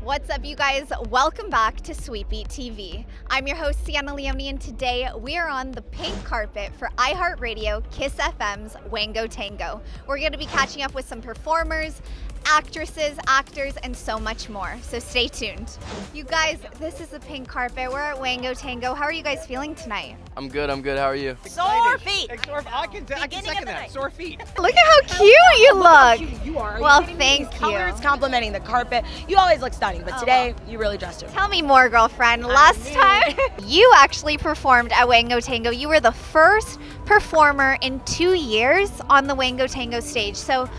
What's up, you guys? Welcome back to Sweet Beat TV. I'm your host, Sienna Leone, and today we are on the pink carpet for iHeartRadio Kiss FM's Wango Tango. We're going to be catching up with some performers, actresses, actors, and so much more. So stay tuned. You guys, this is the pink carpet. We're at Wango Tango. How are you guys feeling tonight? I'm good. How are you? Sore feet. I can second that. Sore feet. Look at how cute you look. How cute you are. Well, thank you. Colors complimenting the carpet. You always look stunning, but today you really dressed her. Tell me more, girlfriend. Last time you actually performed at Wango Tango. You were the first performer in 2 years on the Wango Tango stage. So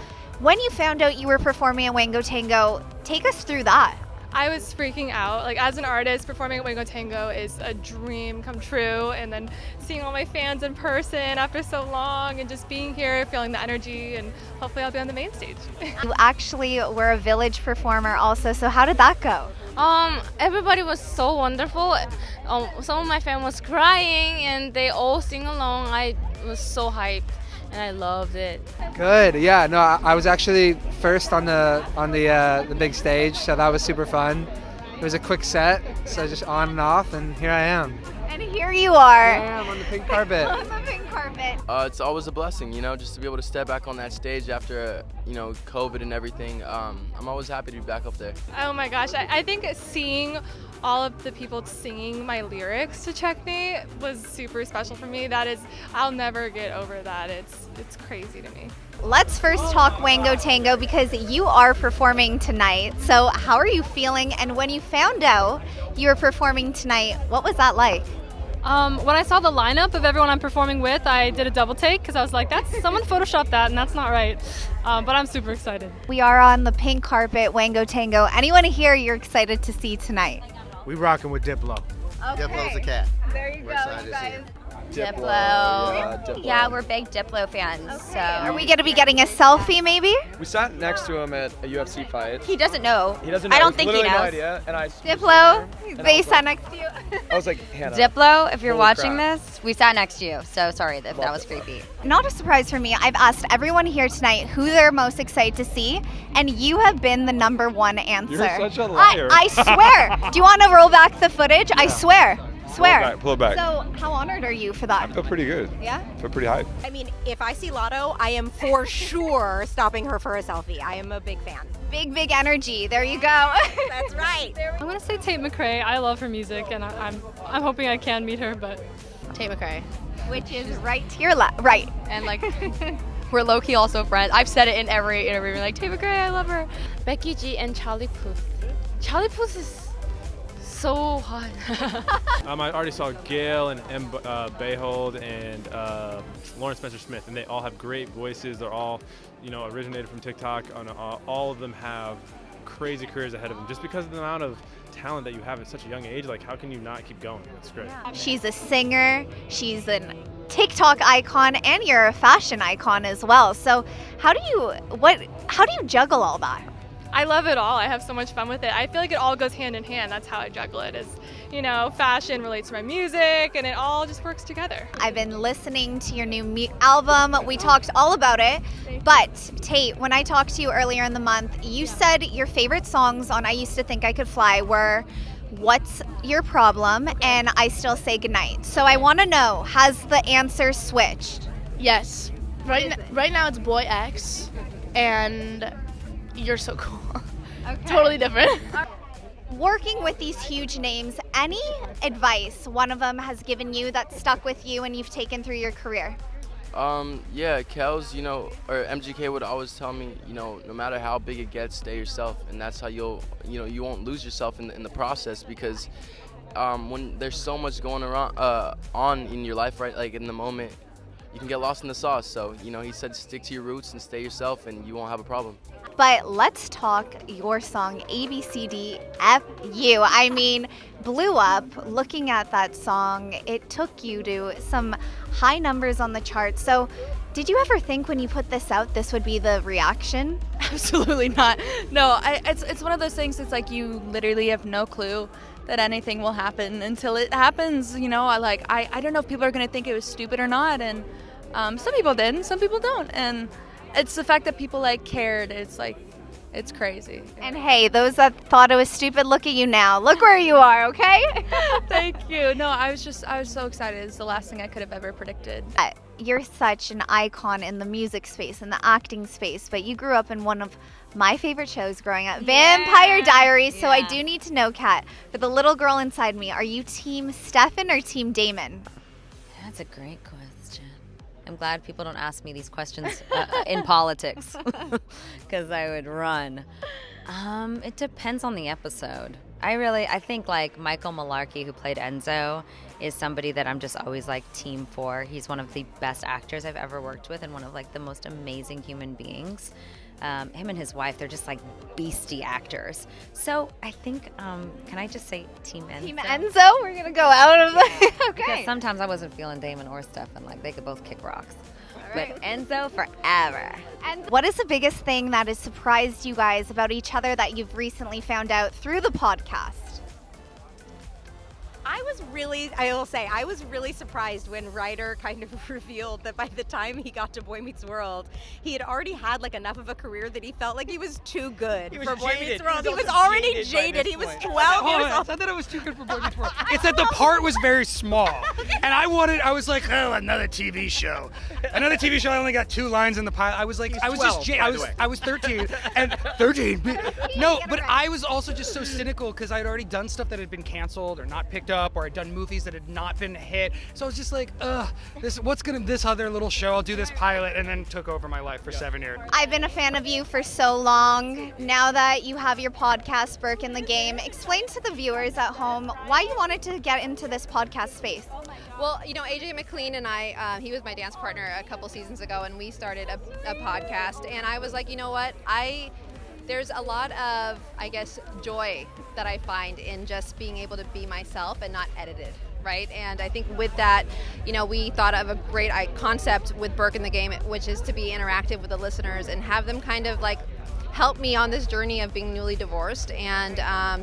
when you found out you were performing at Wango Tango, take us through that. I was freaking out. Like, as an artist, performing at Wango Tango is a dream come true. And then seeing all my fans in person after so long and just being here, feeling the energy, and hopefully I'll be on the main stage. You actually were a village performer also, so how did that go? Everybody was so wonderful. Some of my fans was crying and they all sing along. I was so hyped and I loved it. Good. Yeah. No, I was actually first on the big stage, so that was super fun. It was a quick set, so just on and off, and here I am. And here you are. Yeah, I'm on the pink carpet. On the pink carpet. It's always a blessing, just to be able to step back on that stage after, COVID and everything. I'm always happy to be back up there. Oh my gosh, I think seeing all of the people singing my lyrics to Check Me was super special for me. I'll never get over that. It's crazy to me. Let's first talk Wango Tango because you are performing tonight. So how are you feeling? And when you found out you were performing tonight, what was that like? When I saw the lineup of everyone I'm performing with, I did a double take because I was like, someone photoshopped that and that's not right. But I'm super excited. We are on the pink carpet, Wango Tango. Anyone here you're excited to see tonight? We rocking with Diplo. Okay. Diplo's the cat. There you go, you guys. Diplo. Yeah, we're big Diplo fans. Okay. So Are we going to be getting a selfie maybe? We sat next to him at a UFC fight. he doesn't know. He doesn't know. I don't think he literally knows. No idea. And I Diplo, and they I was sat like- next to you. I was like, Hannah. Diplo, if you're Holy watching crap. this, we sat next to you. So sorry if that was creepy. Not a surprise for me. I've asked everyone here tonight who they're most excited to see, and you have been the number one answer. You're such a liar. I swear. Do you want to roll back the footage? I swear. Swear. Pull it back. So how honored are you for that? I feel pretty good. Yeah? I feel pretty hyped. I mean, if I see Lotto, I am for sure stopping her for a selfie. I am a big fan. Big energy. There you go. That's right. I'm gonna say Tate McRae. I love her music, and I'm hoping I can meet her, but Tate McRae. Which is right to your left. Right. And like, we're low-key also friends. I've said it in every interview, like, Tate McRae, I love her. Becky G and Charlie Puth. Charlie Puth is so hot. I already saw Gayle and Bayhold and Lauren Spencer Smith, and they all have great voices. They're all, originated from TikTok. And all of them have crazy careers ahead of them. Just because of the amount of talent that you have at such a young age, like, how can you not keep going? It's great. She's a singer. She's a TikTok icon, and you're a fashion icon as well. So how do you juggle all that? I love it all. I have so much fun with it. I feel like it all goes hand in hand. That's how I juggle it. Fashion relates to my music, and it all just works together. I've been listening to your new album. We talked all about it. But Tate, when I talked to you earlier in the month, you said your favorite songs on I Used to Think I Could Fly were What's Your Problem and I Still Say Goodnight. So I want to know, has the answer switched? Yes. Right now it's Boy X and You're So Cool. Okay. Totally different. Working with these huge names, any advice one of them has given you that stuck with you and you've taken through your career? Yeah, Kels, or MGK would always tell me, no matter how big it gets, stay yourself, and that's how you won't lose yourself in the process, because when there's so much going on in your life, right, like in the moment, you can get lost in the sauce. So, he said stick to your roots and stay yourself, and you won't have a problem. But let's talk your song, ABCDFU. I mean, blew up. Looking at that song, it took you to some high numbers on the charts. So did you ever think when you put this out, this would be the reaction? Absolutely not. No, it's one of those things, it's like you literally have no clue that anything will happen until it happens. I don't know if people are going to think it was stupid or not. And some people did, and some people don't. And it's the fact that people cared. It's It's crazy. And hey, those that thought it was stupid, look at you now. Look where you are, okay? Thank you. No, I was so excited. It's the last thing I could have ever predicted. You're such an icon in the music space and the acting space, but you grew up in one of my favorite shows growing up, Vampire Diaries. So I do need to know, Kat, for the little girl inside me, are you team Stefan or team Damon? That's a great question. I'm glad people don't ask me these questions in politics, because I would run. It depends on the episode. I think like Michael Malarkey, who played Enzo, is somebody that I'm just always like team for. He's one of the best actors I've ever worked with and one of like the most amazing human beings. Him and his wife, they're just like beastie actors. So I think, can I just say Team Enzo? Team Enzo? We're going to go out of the... Okay. Because sometimes I wasn't feeling Damon or Stefan. Like, they could both kick rocks. But Enzo forever. And what is the biggest thing that has surprised you guys about each other that you've recently found out through the podcast? I will say, I was really surprised when Ryder kind of revealed that by the time he got to Boy Meets World, he had already had like enough of a career that he felt like he was too good for Boy Meets World. He was already jaded. He was 12 years old. It's not that I was too good for Boy Meets World. It's that the part was very small. And I was like, oh, another TV show. Another TV show, I only got 2 lines in the pilot. I was like, I was 12, just, I was 13. And 13. No, but I was also just so cynical because I'd already done stuff that had been canceled or not picked up, or I'd done movies that had not been a hit. So I was just like, this other little show, I'll do this pilot, and then took over my life for 7 years. I've been a fan of you for so long. Now that you have your podcast, Burke in the Game, explain to the viewers at home why you wanted to get into this podcast space. Well, you know, AJ McLean and I, he was my dance partner a couple seasons ago, and we started a podcast, and I was like, you know what, there's a lot of, I guess, joy that I find in just being able to be myself and not edited, right? And I think with that, you know, we thought of a great concept with Burke in the Game, which is to be interactive with the listeners and have them kind of like help me on this journey of being newly divorced and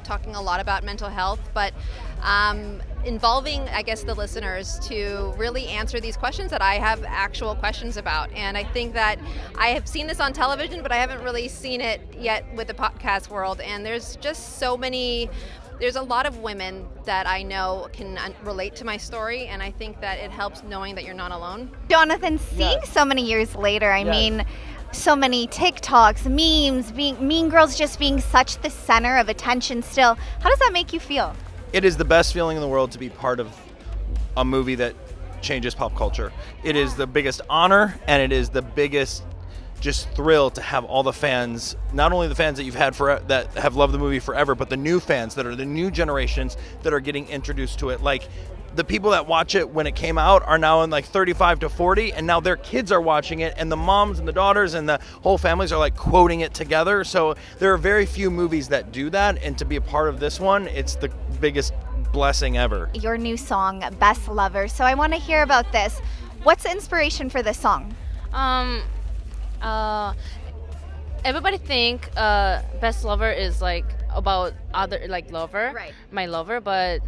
talking a lot about mental health, but involving, I guess, the listeners to really answer these questions that I have actual questions about. And I think that I have seen this on television, but I haven't really seen it yet with the podcast world. And there's just there's a lot of women that I know can relate to my story, and I think that it helps knowing that you're not alone. Jonathan, seeing so many years later, I mean, so many TikToks, memes, Mean Girls just being such the center of attention still. How does that make you feel? It is the best feeling in the world to be part of a movie that changes pop culture. It is the biggest honor, and it is the biggest just thrill to have all the fans, not only the fans that you've had that have loved the movie forever, but the new fans that are the new generations that are getting introduced to it. Like, the people that watch it when it came out are now in like 35 to 40, and now their kids are watching it, and the moms and the daughters and the whole families are like quoting it together. So there are very few movies that do that, and to be a part of this one, it's the biggest blessing ever. Your new song, Best Lover. So I want to hear about this. What's the inspiration for this song? Everybody think Best Lover is like about other like lover, right? My lover, but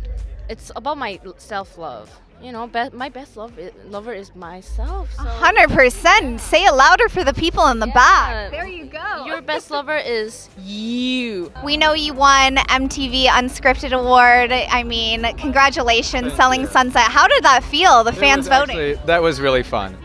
it's about my self-love. You know, my best lover is myself. So. 100%. Say it louder for the people in the back. There you go. Your best lover is you. We know you won MTV Unscripted Award. I mean, congratulations, Selling Sunset. How did that feel, the fans voting? That was really fun.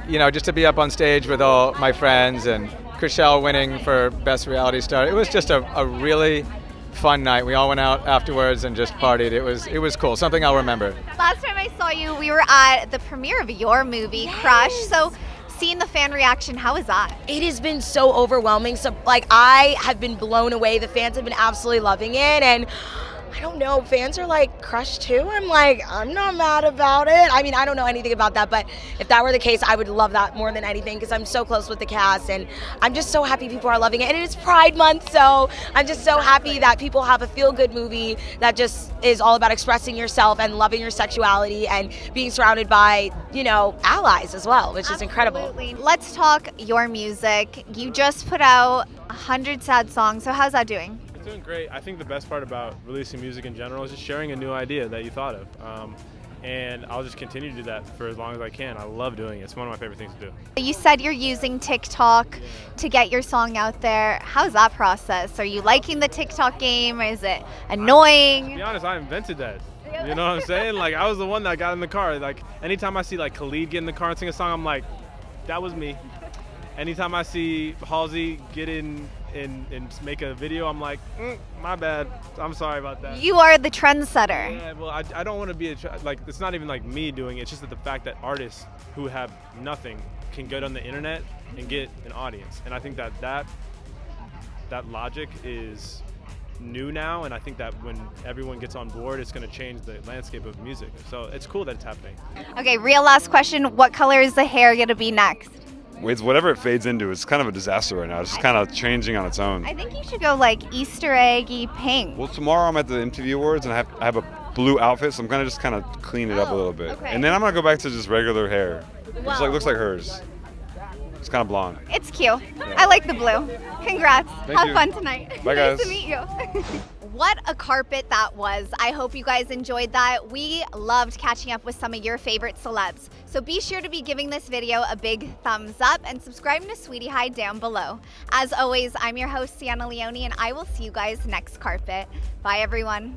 You know, just to be up on stage with all my friends and Chriselle winning for Best Reality Star. It was just a really fun night. We all went out afterwards and just partied. It was cool. Something I'll remember. Last time I saw you, we were at the premiere of your movie, Crush. So seeing the fan reaction, how was that? It has been so overwhelming. So like, I have been blown away. The fans have been absolutely loving it, and I don't know, fans are like Crush too. I'm like, I'm not mad about it. I mean, I don't know anything about that, but if that were the case, I would love that more than anything because I'm so close with the cast, and I'm just so happy people are loving it. And it is Pride Month, so I'm just so happy that people have a feel-good movie that just is all about expressing yourself and loving your sexuality and being surrounded by, you know, allies as well, which is incredible. Let's talk your music. You just put out 100 sad songs, so how's that doing? Doing great. I think the best part about releasing music in general is just sharing a new idea that you thought of. and I'll just continue to do that for as long as I can. I love doing it. It's one of my favorite things to do. You said you're using TikTok to get your song out there. How's that process? Are you liking the TikTok game? Is it annoying? To be honest, I invented that. You know what I'm saying? Like, I was the one that got in the car. Like, anytime I see like Khalid get in the car and sing a song, I'm like, that was me. Anytime I see Halsey get in and make a video, I'm like, my bad. I'm sorry about that. You are the trendsetter. Yeah, well, I don't want to be like, it's not even like me doing it. It's just that the fact that artists who have nothing can get on the internet and get an audience. And I think that logic is new now, and I think that when everyone gets on board, it's going to change the landscape of music. So it's cool that it's happening. Okay, real last question. What color is the hair going to be next? It's whatever it fades into. It's kind of a disaster right now. It's just kind of changing on its own. I think you should go like Easter eggy pink. Well, tomorrow I'm at the MTV Awards and I have a blue outfit, so I'm gonna just kind of clean it up a little bit. Okay. And then I'm gonna go back to just regular hair. Wow. It's like looks like hers. It's kind of blonde. It's cute. I like the blue. Congrats. Thank Have you. fun tonight. Bye, Nice guys. to meet you. What a carpet that was. I hope you guys enjoyed that. We loved catching up with some of your favorite celebs. So be sure to be giving this video a big thumbs up and subscribing to Sweetie High down below. As always, I'm your host, Sienna Leone, and I will see you guys next carpet. Bye, everyone.